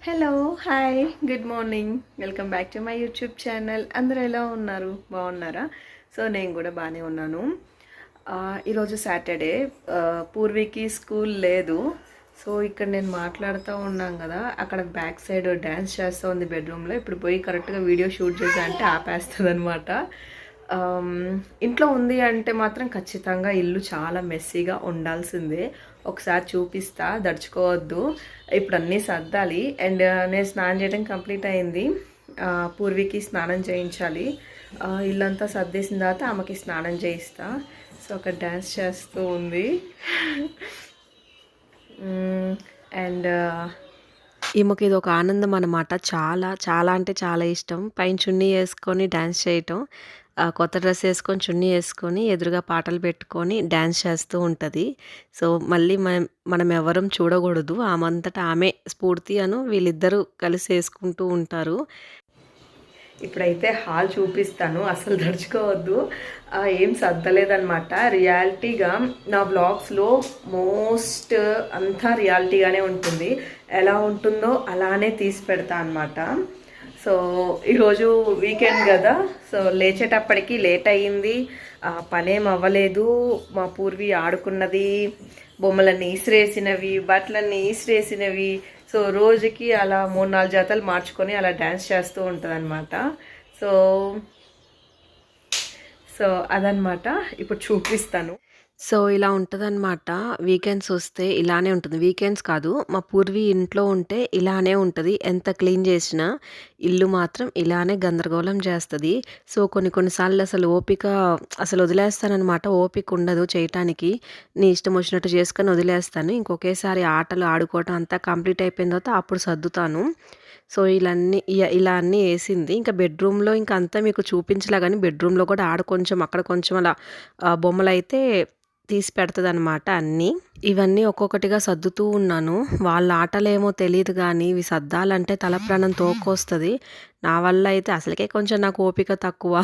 Hello! Hi! Good morning. Welcome back to my YouTube channel. అందరూ ఎలా ఉన్నారు? బాగున్నారా? సో, నేను కూడా బాగానే ఉన్నాను. ఈరోజు సాటర్డే. పూర్వీకి స్కూల్ లేదు. సో, ఇక్కడ నేను మాట్లాడుతూ ఉన్నాను కదా! అక్కడ బ్యాక్ సైడ్ డ్యాన్స్ చేస్తూ ఉంది బెడ్రూమ్‌లో. ఇప్పుడు పోయి కరెక్ట్‌గా వీడియో షూట్ చేశా అంటే ఆపేస్తదనమాట. ఇంట్లో ఉంది అంటే మాత్రం ఖచ్చితంగా ఇల్లు చాలా మెస్సీగా ఉండాల్సిందే. ఒకసారి చూపిస్తా, దడుచుకోవద్దు. ఇప్పుడు అన్నీ సర్దాలి. అండ్ నేను స్నానం చేయడం కంప్లీట్ అయింది. పూర్వీకి స్నానం చేయించాలి. ఇల్లంతా సర్దేసిన తర్వాత ఆమెకి స్నానం చేయిస్తా. సో అక్కడ డ్యాన్స్ చేస్తూ ఉంది. అండ్ ఈమెకి ఇది ఒక ఆనందం అనమాట. చాలా చాలా అంటే చాలా ఇష్టం. పైన చున్నీ వేసుకొని డ్యాన్స్ చేయటం. కొత్త డ్రెస్ వేసుకొని చున్నీ వేసుకొని ఎదురుగా పాటలు పెట్టుకొని డ్యాన్స్ చేస్తూ ఉంటుంది. సో మళ్ళీ మనం ఎవరం చూడకూడదు. ఆమంతటా ఆమె స్ఫూర్తి వీళ్ళిద్దరూ కలిసి వేసుకుంటూ ఉంటారు. ఇప్పుడైతే హాల్ చూపిస్తాను. అసలు దడుచుకోవద్దు. ఏం సర్దలేదనమాట. రియాలిటీగా నా వ్లాగ్స్లో మోస్ట్ అంతా రియాలిటీగానే ఉంటుంది. ఎలా ఉంటుందో అలానే తీసి పెడతా అనమాట. సో ఈరోజు వీకెండ్ కదా, సో లేచేటప్పటికి లేట్ అయ్యింది. పనేం అవ్వలేదు. మా పూర్వి ఆడుకున్నది, బొమ్మలన్నీ ఇసిరేసినవి, బట్టలన్నీ ఇసిరేసినవి. సో రోజుకి అలా 3-4 జతలు మార్చుకొని అలా డ్యాన్స్ చేస్తూ ఉంటుంది అనమాట. సో సో అదనమాట. ఇప్పుడు చూపిస్తాను. సో ఇలా ఉంటదనమాట. వీకెండ్స్ వస్తే ఇలానే ఉంటుంది. వీకెండ్స్ కాదు, మా పూర్వీ ఇంట్లో ఉంటే ఇలానే ఉంటది. ఎంత క్లీన్ చేసినా ఇల్లు మాత్రం ఇలానే గందరగోళం చేస్తది. సో కొన్ని సార్లు అసలు వదిలేస్తాననమాట. ఓపిక ఉండదు చేయటానికి. నీ ఇష్టం వచ్చినట్టు చేసుకొని వదిలేస్తాను. ఇంకొకేసారి ఆటలు ఆడుకోవటం అంతా కంప్లీట్ అయిపోయిన తర్వాత అప్పుడు సర్దుతాను. సో ఇలా అన్నీ ఏసింది. ఇంకా బెడ్రూమ్‌లో ఇంక అంతా మీకు చూపించలే గానీ, బెడ్రూమ్‌లో కూడా కొంచెం, అక్కడ కొంచెం అలా బొమ్మలైతే తీసి పెడతదనమాట అన్నీ. ఇవన్నీ ఒక్కొక్కటిగా సర్దుతూ ఉన్నాను. వాళ్ళ ఆటలేమో తెలీదు గానీ, ఇవి సర్దాలంటే తల ప్రాణం తోక్కొస్తది. నా వల్ల అయితే అసలకే కొంచెం నాకు ఓపిక తక్కువ.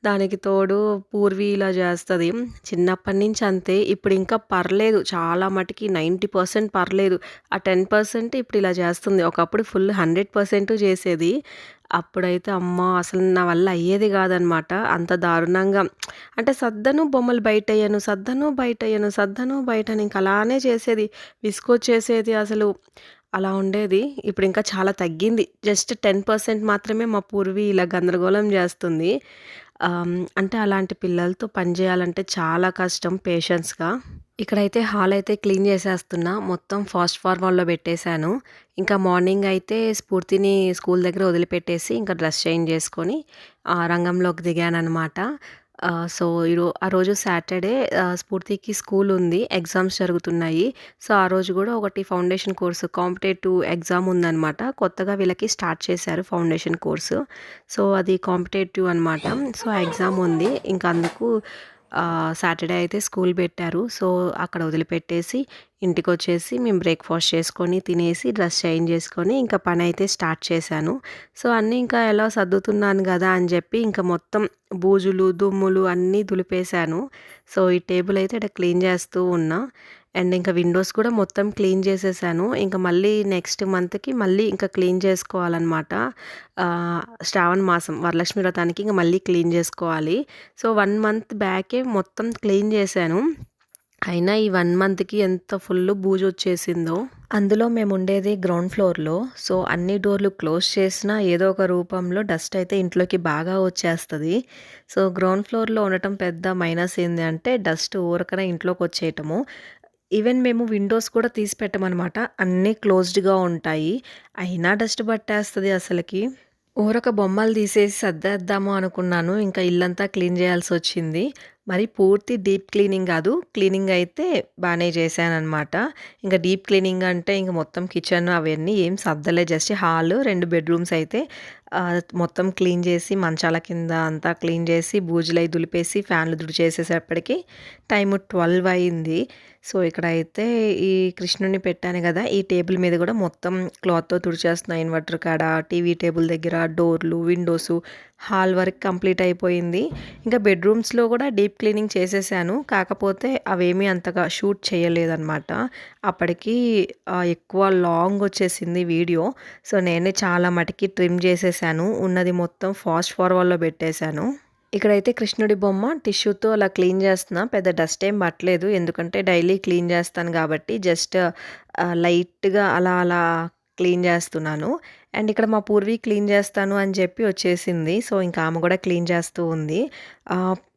దానికి తోడు పూర్వి ఇలా చేస్తది. చిన్నప్పటి నుంచి అంతే. ఇప్పుడు ఇంకా పర్లేదు. చాలా మటికి 90% పర్లేదు. ఆ 10% ఇప్పుడు ఇలా చేస్తుంది. ఒకప్పుడు ఫుల్ 100% చేసేది. అప్పుడైతే అమ్మా! అసలు నా వల్ల అయ్యేది కాదనమాట. అంత దారుణంగా అంటే బొమ్మలు బయటెయ్యను, సర్దను బయటని ఇంక అలానే చేసేది. విసుగొచ్చేసేది అసలు. అలా ఉండేది. ఇప్పుడు ఇంకా చాలా తగ్గింది. జస్ట్ 10% మాత్రమే మా పూర్వి ఇలా గందరగోళం చేస్తుంది. అంటే అలాంటి పిల్లలతో పని చేయాలంటే చాలా కష్టం పేషెన్స్‌గా. ఇక్కడైతే హాల్ అయితే క్లీన్ చేసేస్తున్నా. మొత్తం ఫాస్ట్ ఫార్వర్డ్‌లో పెట్టేశాను. ఇంకా మార్నింగ్ అయితే స్ఫూర్తిని స్కూల్ దగ్గర వదిలిపెట్టేసి ఇంకా డ్రెస్ చేంజ్ చేసుకొని రంగంలోకి దిగాననమాట. సో ఆ రోజు సాటర్డే. స్ఫూర్తికి స్కూల్ ఉంది. ఎగ్జామ్స్ జరుగుతున్నాయి. సో ఆ రోజు కూడా ఒకటి ఫౌండేషన్ కోర్సు కాంపిటేటివ్ ఎగ్జామ్ ఉందనమాట. కొత్తగా వీళ్ళకి స్టార్ట్ చేశారు ఫౌండేషన్ కోర్సు. సో అది కాంపిటేటివ్ అనమాట. సో ఆ ఎగ్జామ్ ఉంది. ఇంక అందుకు సాటర్డే అయితే స్కూల్ పెట్టారు. సో అక్కడ వదిలిపెట్టేసి ఇంటికొచ్చేసి మేము బ్రేక్‌ఫాస్ట్ చేసుకొని, తినేసి, డ్రెస్ చేంజ్ చేసుకొని ఇంకా పనైతే స్టార్ట్ చేశాను. సో అన్నీ ఇంకా ఎలా సర్దుతున్నాను గదా అని చెప్పి ఇంకా మొత్తం బూజులు, దుమ్ములు అన్నీ దులిపేశాను. సో ఈ టేబుల్ అయితే ఇక్కడ క్లీన్ చేస్తూ ఉన్నా. అండ్ ఇంకా విండోస్ కూడా మొత్తం క్లీన్ చేసేసాను. ఇంక మళ్ళీ నెక్స్ట్ మంత్‌కి మళ్ళీ ఇంకా క్లీన్ చేసుకోవాలనమాట. శ్రావణ మాసం వరలక్ష్మి వ్రతానికి ఇంక మళ్ళీ క్లీన్ చేసుకోవాలి. సో 1 మంత్ బ్యాకే మొత్తం క్లీన్ చేశాను. అయినా ఈ 1 మంత్‌కి ఎంత ఫుల్లు బూజొచ్చేసిందో. అందులో మేముండేది గ్రౌండ్ ఫ్లోర్‌లో. సో అన్ని డోర్లు క్లోజ్ చేసినా ఏదో ఒక రూపంలో డస్ట్ అయితే ఇంట్లోకి బాగా వచ్చేస్తది. సో గ్రౌండ్ ఫ్లోర్‌లో ఉండటం పెద్ద మైనస్ ఏంది అంటే డస్ట్ ఊరకనే ఇంట్లోకొచ్చేయటము. ఈవెన్ మేము విండోస్ కూడా తీసి పెట్టమనమాట. అన్నీ క్లోజ్డ్‌గా ఉంటాయి. అయినా డస్ట్ పట్టేస్తది అసలకి. ఊరక బొమ్మలు తీసేసి సర్దేద్దాము అనుకున్నాను. ఇంకా ఇల్లంతా క్లీన్ చేయాల్సొచ్చింది. మరి పూర్తి డీప్ క్లీనింగ్ గాదు. క్లీనింగ్ అయితే బానే చేశాననమాట. ఇంక డీప్ క్లీనింగ్ అంటే ఇంక మొత్తం కిచెన్ అవన్నీ ఏం సర్దలే. జస్ట్ హాలు, 2 బెడ్‌రూమ్స్ అయితే మొత్తం క్లీన్ చేసి మంచాల కింద అంతా క్లీన్ చేసి బూజులై దులిపేసి ఫ్యాన్లు తుడిచేసేసప్పటికి టైము 12 అయింది. సో ఇక్కడైతే ఈ కృష్ణుడిని పెట్టాను కదా! ఈ టేబుల్ మీద కూడా మొత్తం క్లాత్‌తో తుడిచేస్తున్నా. ఇన్వర్టర్ కాడ, టీవీ టేబుల్ దగ్గర, డోర్లు, విండోసు, హాల్ వర్క్ కంప్లీట్ అయిపోయింది. ఇంకా బెడ్‌రూమ్స్‌లో కూడా డీప్ క్లీనింగ్ చేసేసాను. కాకపోతే అవేమీ అంతగా షూట్ చేయలేదనమాట. అప్పటికి ఎక్కువ లాంగ్ వచ్చేసింది వీడియో. సో నేనే చాలా మటికి ట్రిమ్ చేసేసాను. ఉన్నది మొత్తం ఫాస్ట్ ఫార్వర్డ్‌లో పెట్టేశాను. ఇక్కడైతే కృష్ణుడి బొమ్మ టిష్యూతో అలా క్లీన్ చేస్తున్నా. పెద్ద డస్ట్ ఏం పట్టలేదు. ఎందుకంటే డైలీ క్లీన్ చేస్తాను కాబట్టి జస్ట్ లైట్‌గా అలా అలా క్లీన్ చేస్తున్నాను. అండ్ ఇక్కడ మా పూర్వీ క్లీన్ చేస్తాను అని చెప్పి వచ్చేసింది. సో ఇంకా ఆమె కూడా క్లీన్ చేస్తూ ఉంది.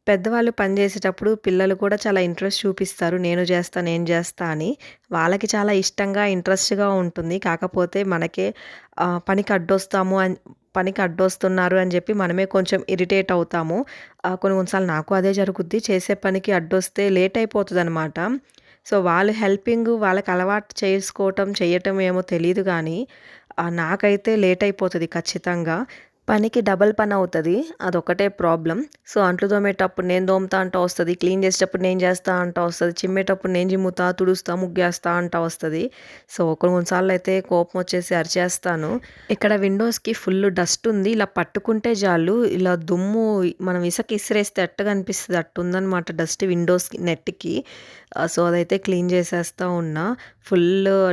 పెద్దవాళ్ళు పని చేసేటప్పుడు పిల్లలు కూడా చాలా ఇంట్రెస్ట్ చూపిస్తారు. నేను చేస్తా, నేను చేస్తా అని. వాళ్ళకి చాలా ఇష్టంగా, ఇంట్రెస్ట్‌గా ఉంటుంది. కాకపోతే మనకే పనికి అడ్డొస్తాము అని పనికి అడ్డొస్తున్నారు అని చెప్పి మనమే కొంచెం ఇరిటేట్ అవుతాము. కొన్ని కొన్ని సార్లు నాకు అదే జరుగుద్ది. చేసే పనికి అడ్డొస్తే లేట్ అయిపోతదనమాట. సో వాళ్ళు హెల్పింగ్ వాళ్ళకి అలవాటు చేసుకోవటం, చేయటం ఏమో తెలీదు గానీ నాకైతే లేట్ అయిపోతది ఖచ్చితంగా. పనికి డబల్ పనవుతది. అదొక్కటే ప్రాబ్లమ్. సో అంట్లు తోమేటప్పుడు నేను తోముతా అంటా వస్తది. క్లీన్ చేసేటప్పుడు నేను చేస్తా అంటా వస్తది. చిమ్మేటప్పుడు నేను చిమ్ముతా, తుడుస్తా, ముగ్గేస్తా అంటా వస్తది. సో కొన్ని కొన్ని సార్లయితే కోపం వచ్చేసి అరిచేస్తాను. ఇక్కడ విండోస్‌కి ఫుల్ డస్ట్ ఉంది. ఇలా పట్టుకుంటే చాలు ఇలా దుమ్ము మనం ఇసక ఇసిరేస్తే ఎట్టగా అనిపిస్తది అట్టుందనమాట డస్ట్ విండోస్‌కి, నెట్‌కి. సో అదైతే క్లీన్ చేసేస్తా ఉన్నా. ఫుల్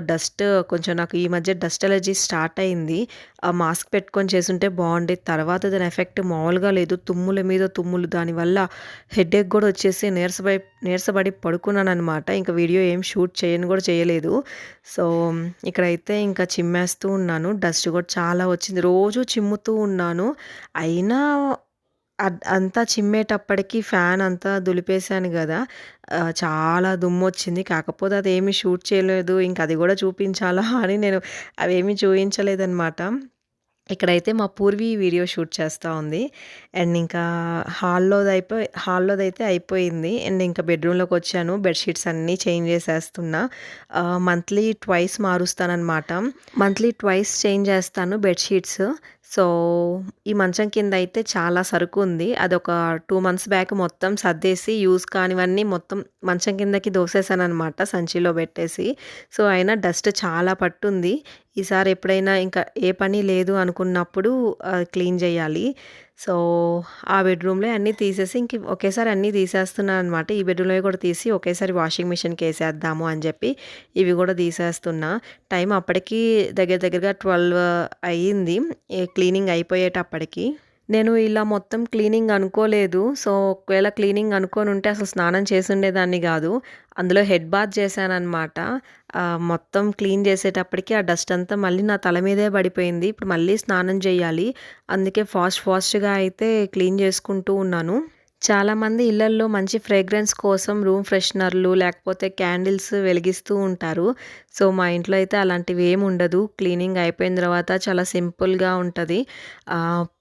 డస్ట్ కొంచెం నాకు ఈ మధ్య డస్ట్ అలర్జీ స్టార్ట్ అయింది. ఆ మాస్క్ పెట్టుకొని చేసుంటే బాగుండేది. తర్వాత దాని ఎఫెక్ట్ మామూలుగా లేదు. తుమ్ముల మీద తుమ్ములు, దానివల్ల హెడేక్ కూడా వచ్చేసి నీరసపడి పడుకున్నాననమాట. ఇంకా వీడియో ఏం షూట్ చేయను కూడా చేయలేదు. సో ఇక్కడైతే ఇంకా చిమ్మేస్తూ ఉన్నాను. డస్ట్ కూడా చాలా వచ్చింది. రోజు చిమ్ముతూ ఉన్నాను. అయినా అంతా చిమ్మేటప్పటికి ఫ్యాన్ అంతా దులిపేశాను గదా! చాలా దుమ్మొచ్చింది. కాకపోతే అదేమి షూట్ చేయలేదు. ఇంక అది గూడా చూపించాలా అని నేను అవేమీ చూయించలేదనమాట. ఇక్కడైతే మా పూర్వీ వీడియో షూట్ చేస్తా ఉంది. అండ్ ఇంకా హాల్లోదైతే అయిపోయింది. అండ్ ఇంకా బెడ్‌రూమ్‌లోకొచ్చాను. బెడ్‌షీట్స్ అన్నీ చేంజ్ చేసేస్తున్నా. మంత్లీ ట్వైస్ మారుస్తాననమాట. మంత్లీ ట్వైస్ చేంజ్ చేస్తాను బెడ్‌షీట్స్. సో ఈ మంచం కింద అయితే చాలా సరుకు ఉంది. అదొక 2 మంత్స్ బ్యాక్ మొత్తం సర్దేసి యూజ్ కానివన్నీ మొత్తం మంచం కిందకి దోసేసాననమాట సంచిలో పెట్టేసి. సో అయినా డస్ట్ చాలా పట్టుంది. ఈసారి ఎప్పుడైనా ఇంకా ఏ పని లేదు అనుకున్నప్పుడు క్లీన్ చేయాలి. సో ఆ బెడ్‌రూమ్‌లో అన్నీ తీసేసి ఒకేసారి అన్నీ తీసేస్తున్నాననమాట. ఈ బెడ్‌రూమ్‌లోవి కూడా తీసి ఒకేసారి వాషింగ్ మిషన్‌కేసేద్దాము అని చెప్పి ఇవి కూడా తీసేస్తున్నా. టైం అప్పటికి దగ్గరగా 12 అయ్యింది. క్లీనింగ్ అయిపోయేటప్పటికి. నేను ఇలా మొత్తం క్లీనింగ్ అనుకోలేదు. సో ఒకవేళ క్లీనింగ్ అనుకోనుంటే అసలు స్నానం చేసుండేదాన్ని గాదు. అందులో హెడ్ బాత్ చేశాననమాట. మొత్తం క్లీన్ చేసేటప్పటికి ఆ డస్ట్ అంతా మళ్ళీ నా తల మీదే పడిపోయింది. ఇప్పుడు మళ్ళీ స్నానం చేయాలి. అందుకే ఫాస్ట్‌గా అయితే క్లీన్ చేసుకుంటూ ఉన్నాను. చాలామంది ఇళ్లల్లో మంచి ఫ్రేగ్రెన్స్ కోసం రూమ్ ఫ్రెషనర్లు లేకపోతే క్యాండిల్స్ వెలిగిస్తూ ఉంటారు. సో మా ఇంట్లో అయితే అలాంటివి ఏమి ఉండదు. క్లీనింగ్ అయిపోయిన తర్వాత చాలా సింపుల్‌గా ఉంటది.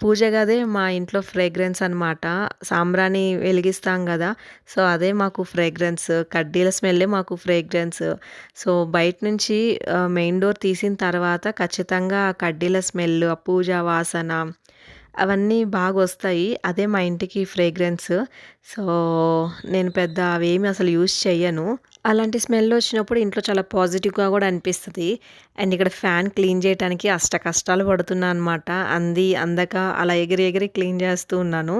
పూజ గదే మా ఇంట్లో ఫ్రేగ్రెన్స్ అనమాట. సాంబ్రాణి వెలిగిస్తాం గదా! సో అదే మాకు ఫ్రేగ్రెన్స్. కడ్డీల స్మెల్లే మాకు ఫ్రేగ్రెన్స్. సో బయట నుంచి మెయిన్ డోర్ తీసిన తర్వాత ఖచ్చితంగా ఆ కడ్డీల స్మెల్, ఆ పూజ వాసన అవన్నీ బాగొస్తాయి. అదే మా ఇంటికి ఫ్రేగ్రెన్స్. సో నేను పెద్ద అవేమి అసలు యూజ్ చెయ్యను. అలాంటి స్మెల్ వచ్చినప్పుడు ఇంట్లో చాలా పాజిటివ్‌గా గూడా అనిపిస్తది. అండ్ ఇక్కడ ఫ్యాన్ క్లీన్ చేయటానికి కష్టాలు పడుతున్నా అనమాట. అందక అలా ఎగిరి క్లీన్ చేస్తూ ఉన్నాను.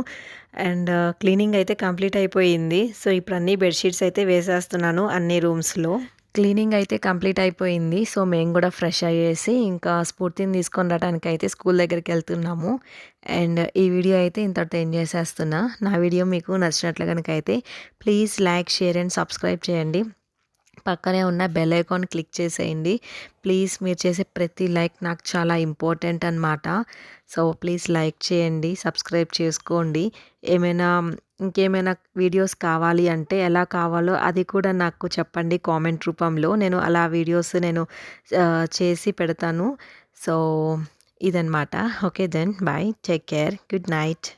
అండ్ క్లీనింగ్ అయితే కంప్లీట్ అయిపోయింది. సో ఇప్పుడు అన్నీ బెడ్‌షీట్స్ అయితే వేసేస్తున్నాను అన్ని రూమ్స్‌లో. క్లీనింగ్ అయితే కంప్లీట్ అయిపోయింది. సో మేము కూడా ఫ్రెష్ అయ్యేసి ఇంకా స్ఫూర్తిని తీసుకొని రావడానికైతే స్కూల్ దగ్గరికెళ్తున్నాము. అండ్ ఈ వీడియో అయితే ఇంతటితో ఎండ్ చేసేస్తున్నా. నా వీడియో మీకు నచ్చినట్లు గనుకైతే please like, share and subscribe చేయండి. పక్కనే ఉన్న బెల్ ఐకాన్ క్లిక్ చేసేయండి. ప్లీజ్ మీరు చేసే ప్రతి లైక్ నాకు చాలా ఇంపార్టెంట్ అనమాట. సో ప్లీజ్ లైక్ చేయండి, సబ్స్క్రైబ్ చేసుకోండి. ఇంకేమైనా వీడియోస్ కావాలి అంటే ఎలా కావాలో అది కూడా నాకు చెప్పండి కామెంట్ రూపంలో. నేను అలా వీడియోస్ చేసి పెడతాను. సో ఇదనమాట. Okay then bye. Take care. Good night.